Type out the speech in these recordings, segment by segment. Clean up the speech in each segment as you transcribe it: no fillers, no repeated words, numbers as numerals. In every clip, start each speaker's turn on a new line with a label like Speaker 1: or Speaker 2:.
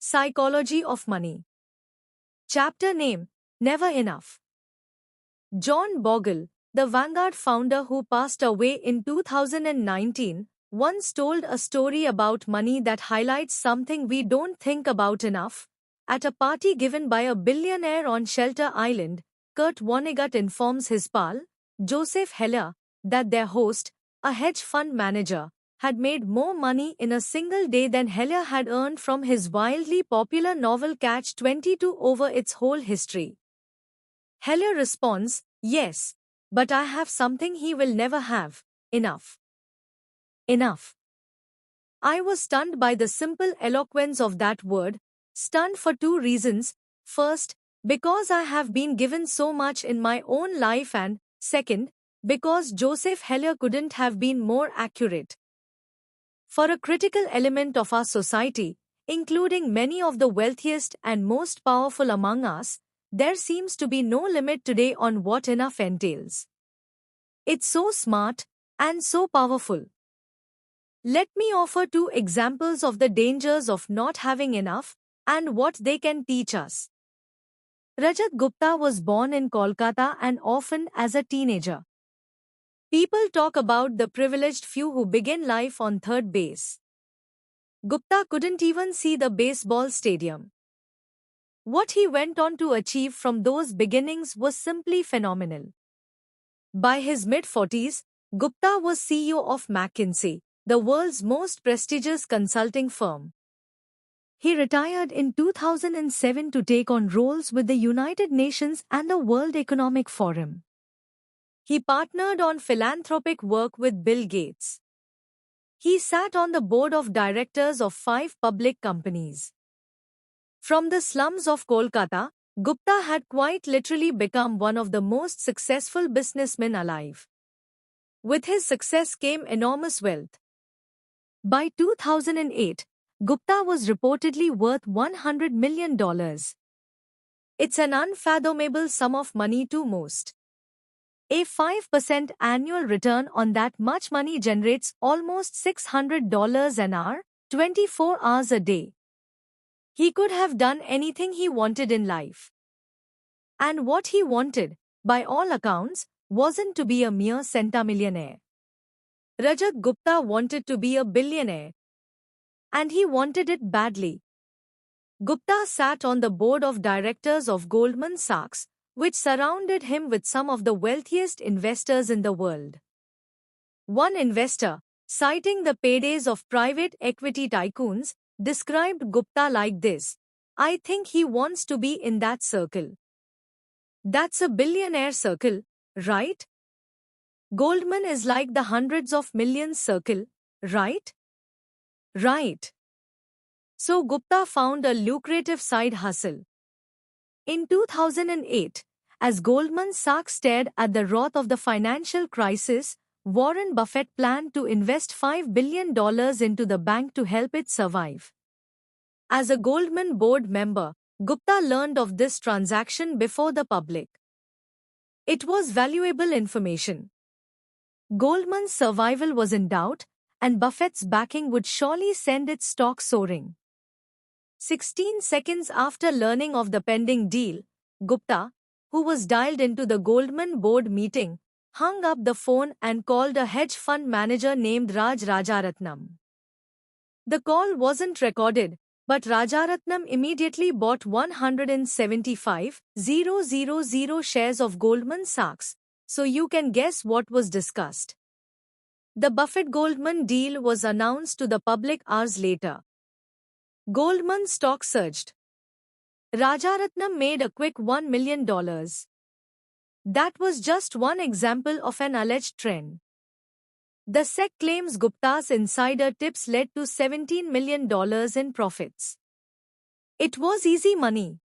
Speaker 1: Psychology of Money. Chapter name: Never Enough. John Bogle, the Vanguard founder who passed away in 2019, once told a story about money that highlights something we don't think about enough. At a party given by a billionaire on Shelter Island, Kurt Vonnegut informs his pal, Joseph Heller, that their host, a hedge fund manager, had made more money in a single day than Heller had earned from his wildly popular novel Catch-22 over its whole history. Heller responds, "Yes, but I have something he will never have: enough." Enough. I was stunned by the simple eloquence of that word, stunned for two reasons. First, because I have been given so much in my own life, and second, because Joseph Heller couldn't have been more accurate. For a critical element of our society, including many of the wealthiest and most powerful among us, there seems to be no limit today on what enough entails. It's so smart and so powerful. Let me offer two examples of the dangers of not having enough and what they can teach us. Rajat Gupta was born in Kolkata and orphaned as a teenager. People talk about the privileged few who begin life on third base. Gupta couldn't even see the baseball stadium. What he went on to achieve from those beginnings was simply phenomenal. By his mid-40s, Gupta was CEO of McKinsey, the world's most prestigious consulting firm. He retired in 2007 to take on roles with the United Nations and the World Economic Forum. He partnered on philanthropic work with Bill Gates. He sat on the board of directors of 5 public companies. From the slums of Kolkata, Gupta had quite literally become one of the most successful businessmen alive. With his success came enormous wealth. By 2008, Gupta was reportedly worth $100 million. It's an unfathomable sum of money to most. A 5% annual return on that much money generates almost $600 an hour, 24 hours a day. He could have done anything he wanted in life. And what he wanted, by all accounts, wasn't to be a mere centimillionaire. Rajat Gupta wanted to be a billionaire. And he wanted it badly. Gupta sat on the board of directors of Goldman Sachs, which surrounded him with some of the wealthiest investors in the world. One investor, citing the paydays of private equity tycoons, described Gupta like this: "I think he wants to be in that circle." That's a billionaire circle, right? Goldman is like the hundreds of millions circle, right? Right. So Gupta found a lucrative side hustle. In 2008, as Goldman Sachs stared at the wrath of the financial crisis, Warren Buffett planned to invest $5 billion into the bank to help it survive. As a Goldman board member, Gupta learned of this transaction before the public. It was valuable information. Goldman's survival was in doubt, and Buffett's backing would surely send its stock soaring. 16 seconds after learning of the pending deal, Gupta, who was dialed into the Goldman board meeting, hung up the phone and called a hedge fund manager named Raj Rajaratnam. The call wasn't recorded, but Rajaratnam immediately bought 175,000 shares of Goldman Sachs, so you can guess what was discussed. The Buffett-Goldman deal was announced to the public hours later. Goldman stock surged. Rajaratnam made a quick $1 million. That was just one example of an alleged trend. The SEC claims Gupta's insider tips led to $17 million in profits. It was easy money.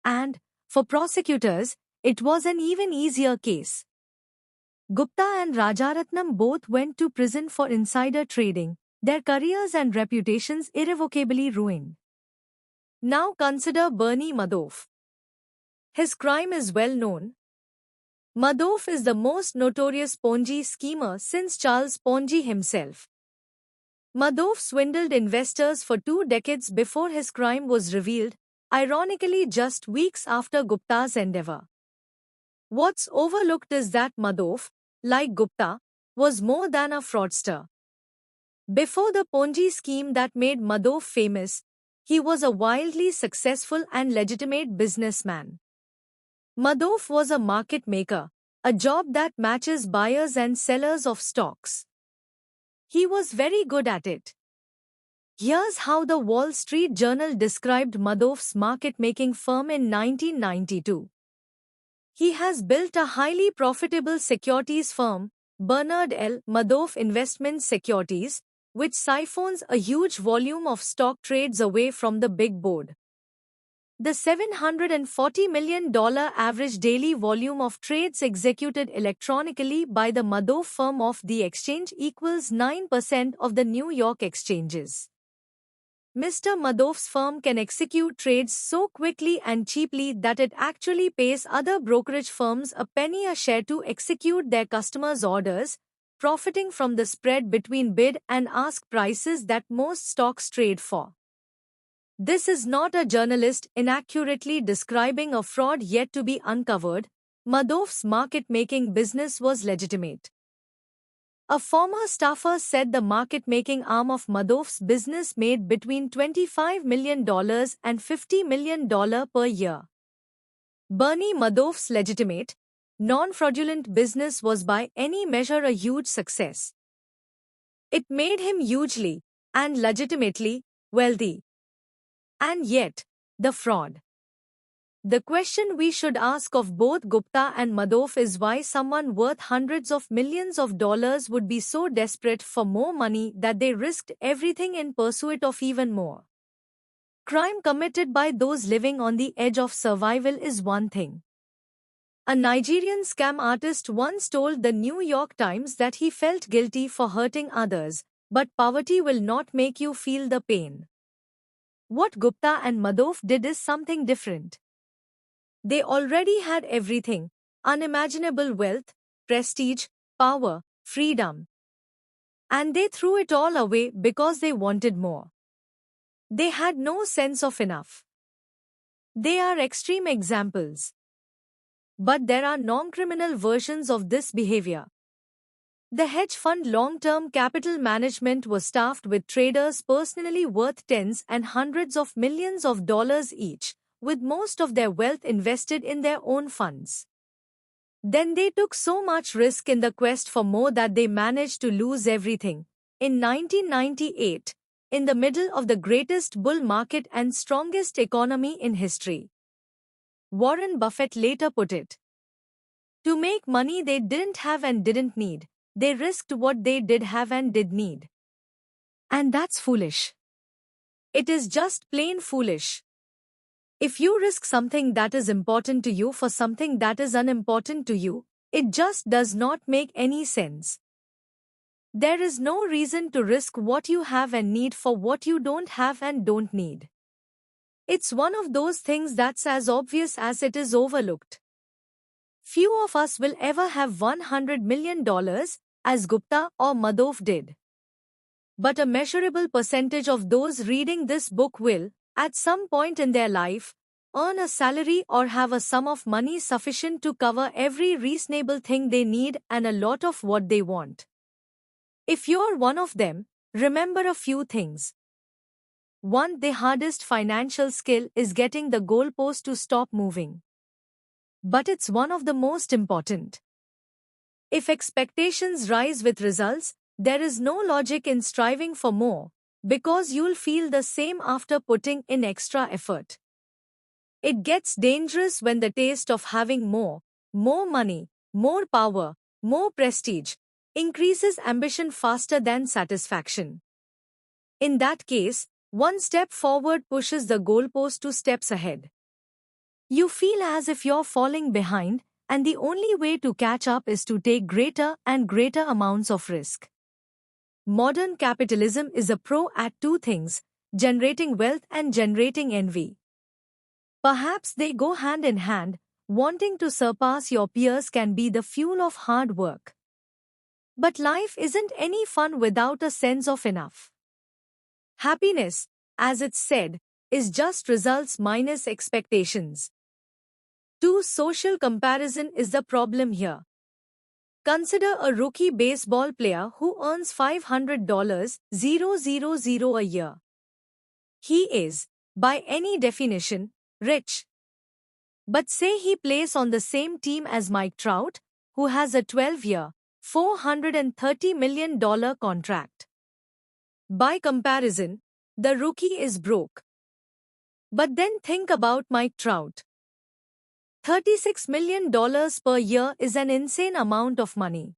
Speaker 1: And, for prosecutors, it was an even easier case. Gupta and Rajaratnam both went to prison for insider trading, their careers and reputations irrevocably ruined. Now consider Bernie Madoff. His crime is well known. Madoff is the most notorious Ponzi schemer since Charles Ponzi himself. Madoff swindled investors for 2 decades before his crime was revealed, ironically just weeks after Gupta's endeavor. What's overlooked is that Madoff, like Gupta, was more than a fraudster. Before the Ponzi scheme that made Madoff famous, he was a wildly successful and legitimate businessman. Madoff was a market maker, a job that matches buyers and sellers of stocks. He was very good at it. Here's how the Wall Street Journal described Madoff's market-making firm in 1992. He has built a highly profitable securities firm, Bernard L. Madoff Investment Securities, which siphons a huge volume of stock trades away from the big board. The $740 million average daily volume of trades executed electronically by the Madoff firm off the exchange equals 9% of the New York exchanges. Mr. Madoff's firm can execute trades so quickly and cheaply that it actually pays other brokerage firms a penny a share to execute their customers' orders, profiting from the spread between bid and ask prices that most stocks trade for. This is not a journalist inaccurately describing a fraud yet to be uncovered. Madoff's market-making business was legitimate. A former staffer said the market-making arm of Madoff's business made between $25 million and $50 million per year. Bernie Madoff's legitimate, non-fraudulent business was by any measure a huge success. It made him hugely, and legitimately, wealthy. And yet, the fraud. The question we should ask of both Gupta and Madoff is why someone worth hundreds of millions of dollars would be so desperate for more money that they risked everything in pursuit of even more. Crime committed by those living on the edge of survival is one thing. A Nigerian scam artist once told the New York Times that he felt guilty for hurting others, but poverty will not make you feel the pain. What Gupta and Madoff did is something different. They already had everything: unimaginable wealth, prestige, power, freedom. And they threw it all away because they wanted more. They had no sense of enough. They are extreme examples. But there are non-criminal versions of this behavior. The hedge fund long-term capital management was staffed with traders personally worth tens and hundreds of millions of dollars each, with most of their wealth invested in their own funds. Then they took so much risk in the quest for more that they managed to lose everything. In 1998, in the middle of the greatest bull market and strongest economy in history. Warren Buffett later put it. To make money they didn't have and didn't need, they risked what they did have and did need. And that's foolish. It is just plain foolish. If you risk something that is important to you for something that is unimportant to you, it just does not make any sense. There is no reason to risk what you have and need for what you don't have and don't need. It's one of those things that's as obvious as it is overlooked. Few of us will ever have $100 million, as Gupta or Madoff did. But a measurable percentage of those reading this book will, at some point in their life, earn a salary or have a sum of money sufficient to cover every reasonable thing they need and a lot of what they want. If you're one of them, remember a few things. 1. The hardest financial skill is getting the goalpost to stop moving. But it's one of the most important. If expectations rise with results, there is no logic in striving for more, because you'll feel the same after putting in extra effort. It gets dangerous when the taste of having more money, more power, more prestige, increases ambition faster than satisfaction. In that case, one step forward pushes the goalpost 2 steps ahead. You feel as if you're falling behind, and the only way to catch up is to take greater and greater amounts of risk. Modern capitalism is a pro at two things: generating wealth and generating envy. Perhaps they go hand in hand. Wanting to surpass your peers can be the fuel of hard work. But life isn't any fun without a sense of enough. Happiness, as it's said, is just results minus expectations. 2. Social comparison is the problem here. Consider a rookie baseball player who earns $500,000 a year. He is, by any definition, rich. But say he plays on the same team as Mike Trout, who has a 12-year, $430 million contract. By comparison, the rookie is broke. But then think about Mike Trout. $36 million per year is an insane amount of money.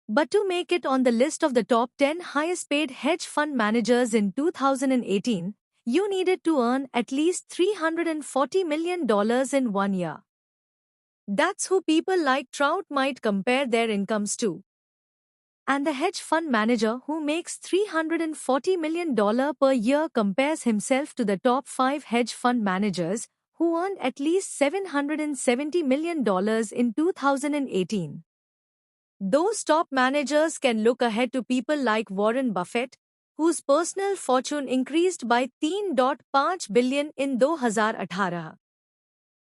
Speaker 1: But to make it on the list of the top 10 highest paid hedge fund managers in 2018, you needed to earn at least $340 million in 1 year. That's who people like Trout might compare their incomes to. And the hedge fund manager who makes $340 million per year compares himself to the top 5 hedge fund managers who earned at least $770 million in 2018. Those top managers can look ahead to people like Warren Buffett, whose personal fortune increased by 3.5 billion in 2018.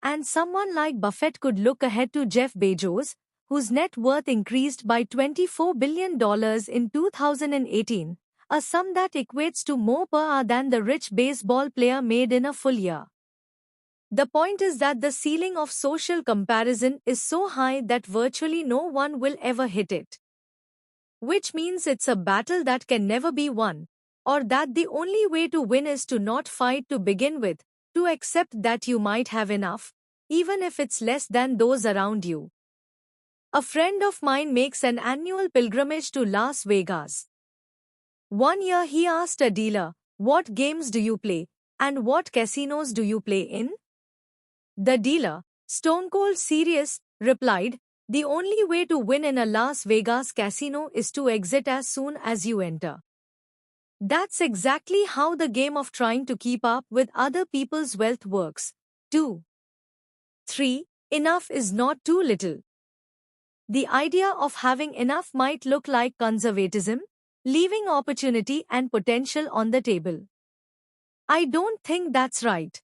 Speaker 1: And someone like Buffett could look ahead to Jeff Bezos, whose net worth increased by $24 billion in 2018, a sum that equates to more per hour than the rich baseball player made in a full year. The point is that the ceiling of social comparison is so high that virtually no one will ever hit it. Which means it's a battle that can never be won, or that the only way to win is to not fight to begin with, to accept that you might have enough, even if it's less than those around you. A friend of mine makes an annual pilgrimage to Las Vegas. One year he asked a dealer, "What games do you play, and what casinos do you play in?" The dealer, stone cold serious, replied, "The only way to win in a Las Vegas casino is to exit as soon as you enter." That's exactly how the game of trying to keep up with other people's wealth works. 2. 3. Enough is not too little. The idea of having enough might look like conservatism, leaving opportunity and potential on the table. I don't think that's right.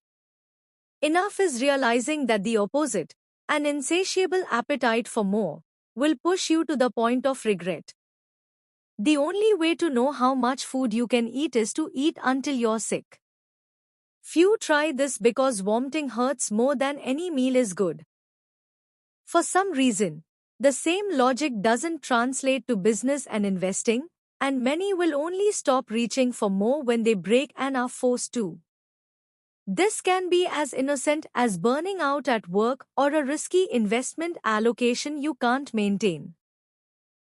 Speaker 1: Enough is realizing that the opposite, an insatiable appetite for more, will push you to the point of regret. The only way to know how much food you can eat is to eat until you're sick. Few try this because vomiting hurts more than any meal is good. For some reason, the same logic doesn't translate to business and investing, and many will only stop reaching for more when they break and are forced to. This can be as innocent as burning out at work or a risky investment allocation you can't maintain.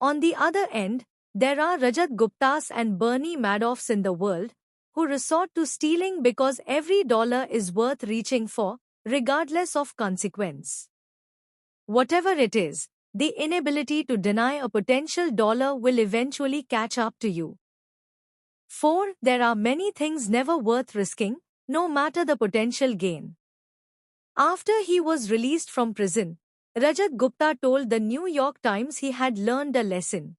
Speaker 1: On the other end, there are Rajat Guptas and Bernie Madoffs in the world, who resort to stealing because every dollar is worth reaching for, regardless of consequence. Whatever it is, the inability to deny a potential dollar will eventually catch up to you. 4. There are many things never worth risking, no matter the potential gain. After he was released from prison, Rajat Gupta told the New York Times he had learned a lesson.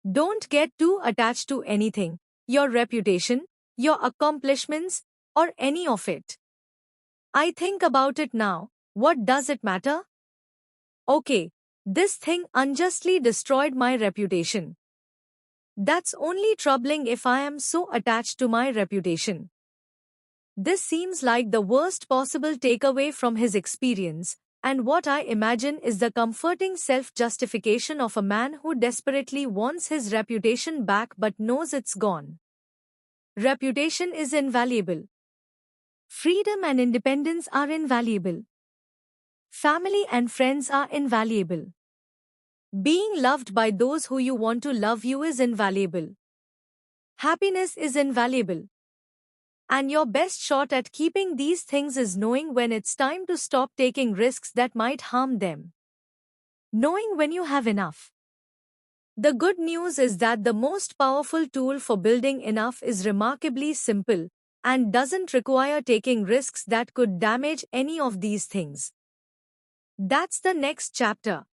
Speaker 1: Don't get too attached to anything, your reputation, your accomplishments, or any of it. I think about it now, what does it matter? Okay, this thing unjustly destroyed my reputation. That's only troubling if I am so attached to my reputation. This seems like the worst possible takeaway from his experience, and what I imagine is the comforting self-justification of a man who desperately wants his reputation back but knows it's gone. Reputation is invaluable. Freedom and independence are invaluable. Family and friends are invaluable. Being loved by those who you want to love you is invaluable. Happiness is invaluable. And your best shot at keeping these things is knowing when it's time to stop taking risks that might harm them. Knowing when you have enough. The good news is that the most powerful tool for building enough is remarkably simple and doesn't require taking risks that could damage any of these things. That's the next chapter.